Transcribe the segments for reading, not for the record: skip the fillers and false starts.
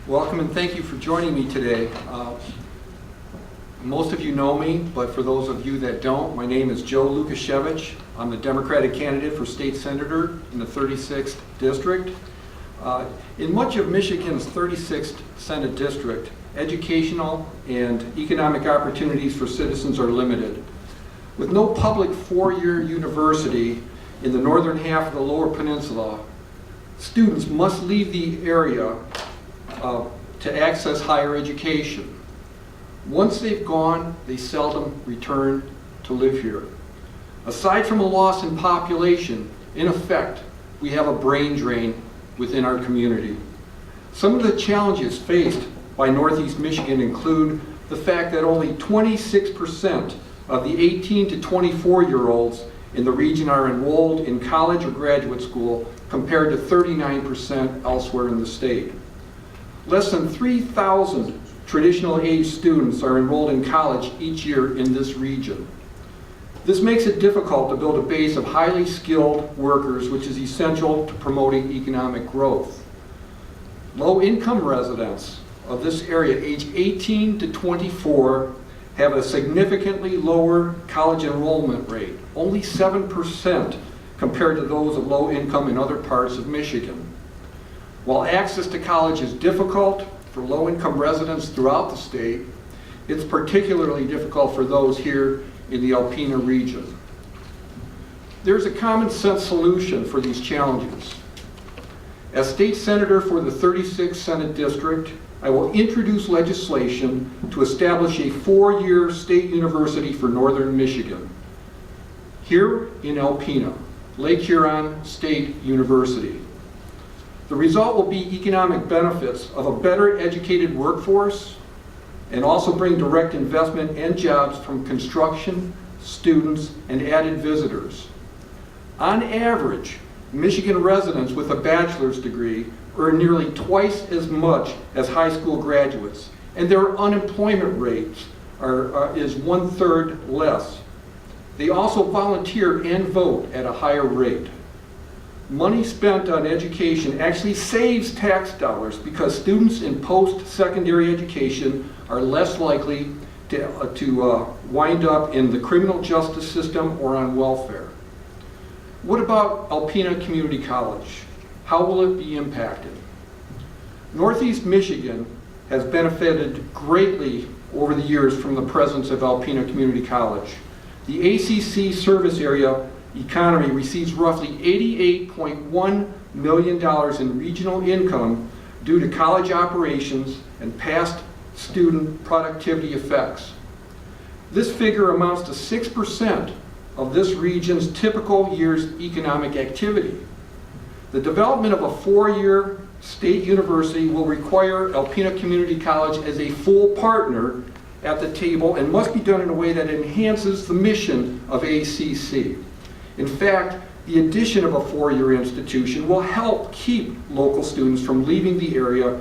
Welcome and thank you for joining me today. Most of you know me, but for those of you that don't, my name is Joe Lukasiewicz. I'm the Democratic candidate for state senator in the 36th district. In much of Michigan's 36th Senate district, educational and economic opportunities for citizens are limited. With no public four-year university in the northern half of the Lower Peninsula, students must leave the area to access higher education. Once they've gone, they seldom return to live here. Aside from a loss in population, in effect, we have a brain drain within our community. Some of the challenges faced by Northeast Michigan include the fact that only 26% of the 18 to 24-year-olds in the region are enrolled in college or graduate school, compared to 39% elsewhere in the state. Less than 3,000 traditional age students are enrolled in college each year in this region. This makes it difficult to build a base of highly skilled workers, which is essential to promoting economic growth. Low-income residents of this area, age 18 to 24, have a significantly lower college enrollment rate, only 7% compared to those of low income in other parts of Michigan. While access to college is difficult for low-income residents throughout the state, it's particularly difficult for those here in the Alpena region. There's a common sense solution for these challenges. As state senator for the 36th Senate District, I will introduce legislation to establish a four-year state university for northern Michigan. Here in Alpena, Lake Huron State University. The result will be economic benefits of a better educated workforce and also bring direct investment and jobs from construction, students, and added visitors. On average, Michigan residents with a bachelor's degree earn nearly twice as much as high school graduates, and their unemployment rates is 1/3 less. They also volunteer and vote at a higher rate. Money spent on education actually saves tax dollars because students in post-secondary education are less likely to wind up in the criminal justice system or on welfare. What about Alpena Community College? How will it be impacted? Northeast Michigan has benefited greatly over the years from the presence of Alpena Community College. The ACC service area economy receives roughly $88.1 million in regional income due to college operations and past student productivity effects. This figure amounts to 6% of this region's typical year's economic activity. The development of a four-year state university will require Alpena Community College as a full partner at the table and must be done in a way that enhances the mission of ACC. In fact, the addition of a four-year institution will help keep local students from leaving the area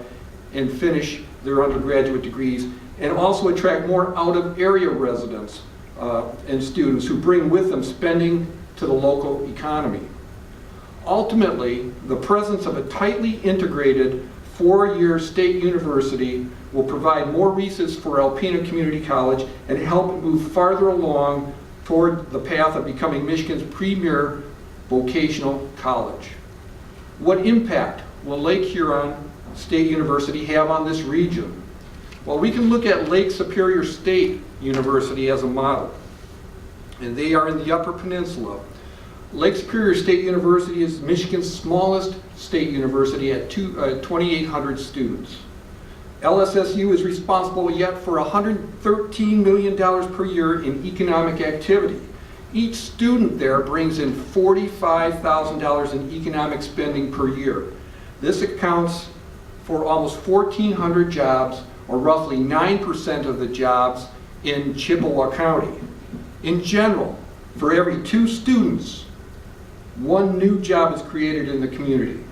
and finish their undergraduate degrees, and also attract more out-of-area residents and students who bring with them spending to the local economy. Ultimately, the presence of a tightly integrated four-year state university will provide more resources for Alpena Community College and help it move farther along toward the path of becoming Michigan's premier vocational college. What impact will Lake Huron State University have on this region? Well, we can look at Lake Superior State University as a model, and they are in the Upper Peninsula. Lake Superior State University is Michigan's smallest state university at 2,800 students. LSSU is responsible yet for $113 million per year in economic activity. Each student there brings in $45,000 in economic spending per year. This accounts for almost 1,400 jobs, or roughly 9% of the jobs in Chippewa County. In general, for every 2 students, 1 new job is created in the community.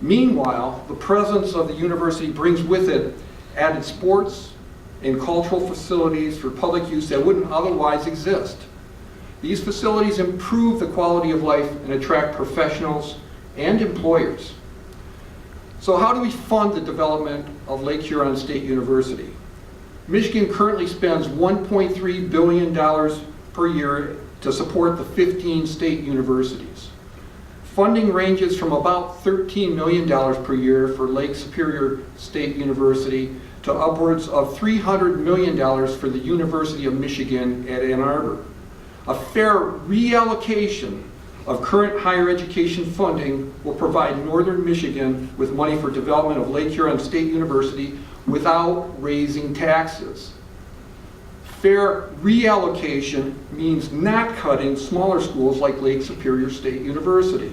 Meanwhile, the presence of the university brings with it added sports and cultural facilities for public use that wouldn't otherwise exist. These facilities improve the quality of life and attract professionals and employers. So how do we fund the development of Lake Huron State University? Michigan currently spends $1.3 billion per year to support the 15 state universities. Funding ranges from about $13 million per year for Lake Superior State University to upwards of $300 million for the University of Michigan at Ann Arbor. A fair reallocation of current higher education funding will provide Northern Michigan with money for development of Lake Huron State University without raising taxes. Fair reallocation means not cutting smaller schools like Lake Superior State University.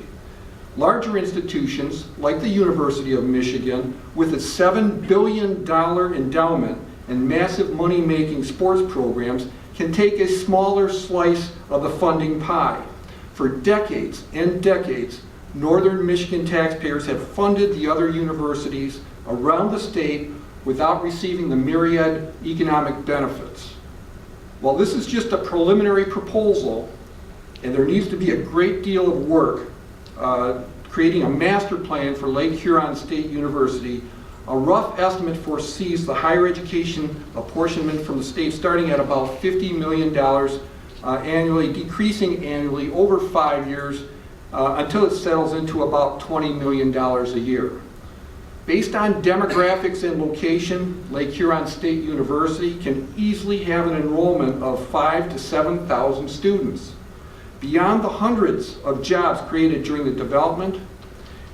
Larger institutions like the University of Michigan, with its $7 billion endowment and massive money-making sports programs, can take a smaller slice of the funding pie. For decades and decades, Northern Michigan taxpayers have funded the other universities around the state without receiving the myriad economic benefits. While this is just a preliminary proposal, and there needs to be a great deal of work creating a master plan for Lake Huron State University, a rough estimate foresees the higher education apportionment from the state starting at about $50 million annually, decreasing annually over 5 years until it settles into about $20 million a year. Based on demographics and location, Lake Huron State University can easily have an enrollment of 5,000 to 7,000 students. Beyond the hundreds of jobs created during the development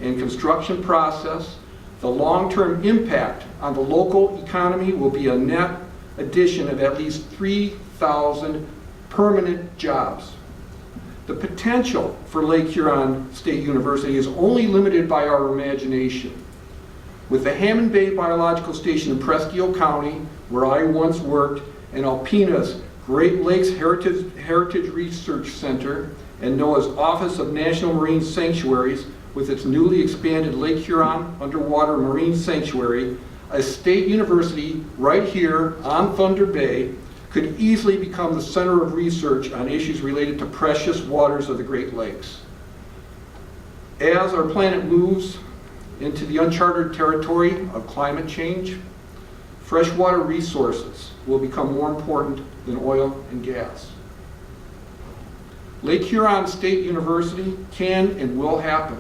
and construction process, the long-term impact on the local economy will be a net addition of at least 3,000 permanent jobs. The potential for Lake Huron State University is only limited by our imagination. With the Hammond Bay Biological Station in Presque County, where I once worked, and Alpena's Great Lakes Heritage Research Center, and NOAA's Office of National Marine Sanctuaries, with its newly expanded Lake Huron Underwater Marine Sanctuary, a state university right here on Thunder Bay could easily become the center of research on issues related to precious waters of the Great Lakes. As our planet moves into the uncharted territory of climate change, freshwater resources will become more important than oil and gas. Lake Huron State University can and will happen.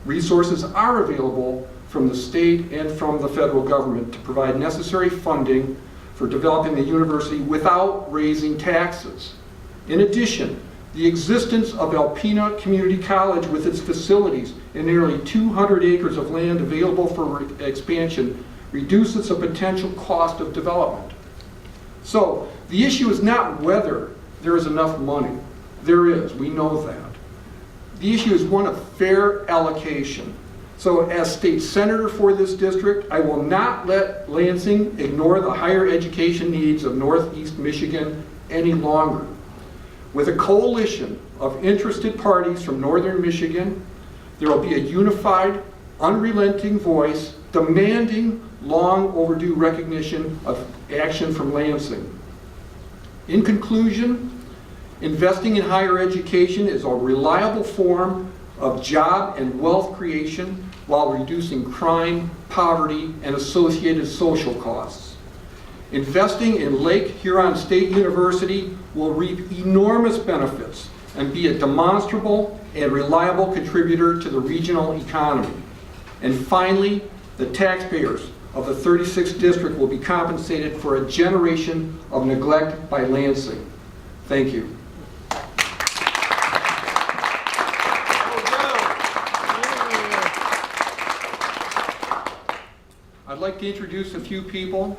Resources are available from the state and from the federal government to provide necessary funding for developing the university without raising taxes. In addition, the existence of Alpena Community College with its facilities and nearly 200 acres of land available for expansion reduces the potential cost of development. So the issue is not whether there is enough money. There is, we know that. The issue is one of fair allocation. So as state senator for this district, I will not let Lansing ignore the higher education needs of Northeast Michigan any longer. With a coalition of interested parties from Northern Michigan, there will be a unified, unrelenting voice demanding long overdue recognition of action from Lansing. In conclusion, investing in higher education is a reliable form of job and wealth creation while reducing crime, poverty, and associated social costs. Investing in Lake Huron State University will reap enormous benefits and be a demonstrable and reliable contributor to the regional economy. And finally, the taxpayers of the 36th district will be compensated for a generation of neglect by Lansing. Thank you. I'd like to introduce a few people,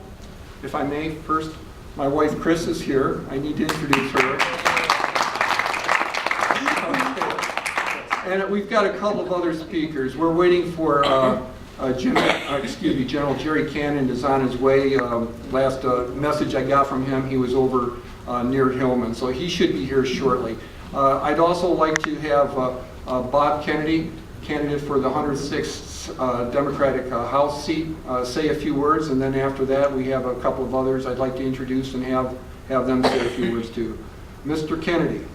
if I may. First, my wife Chris is here. I need to introduce her. Okay. And we've got a couple of other speakers. We're waiting for General Jerry Cannon is on his way. Last message I got from him, he was over near Hillman, so he should be here shortly. I'd also like to have Bob Kennedy, candidate for the 106th Democratic House seat, say a few words, and then after that we have a couple of others I'd like to introduce and have them say a few words too. Mr. Kennedy.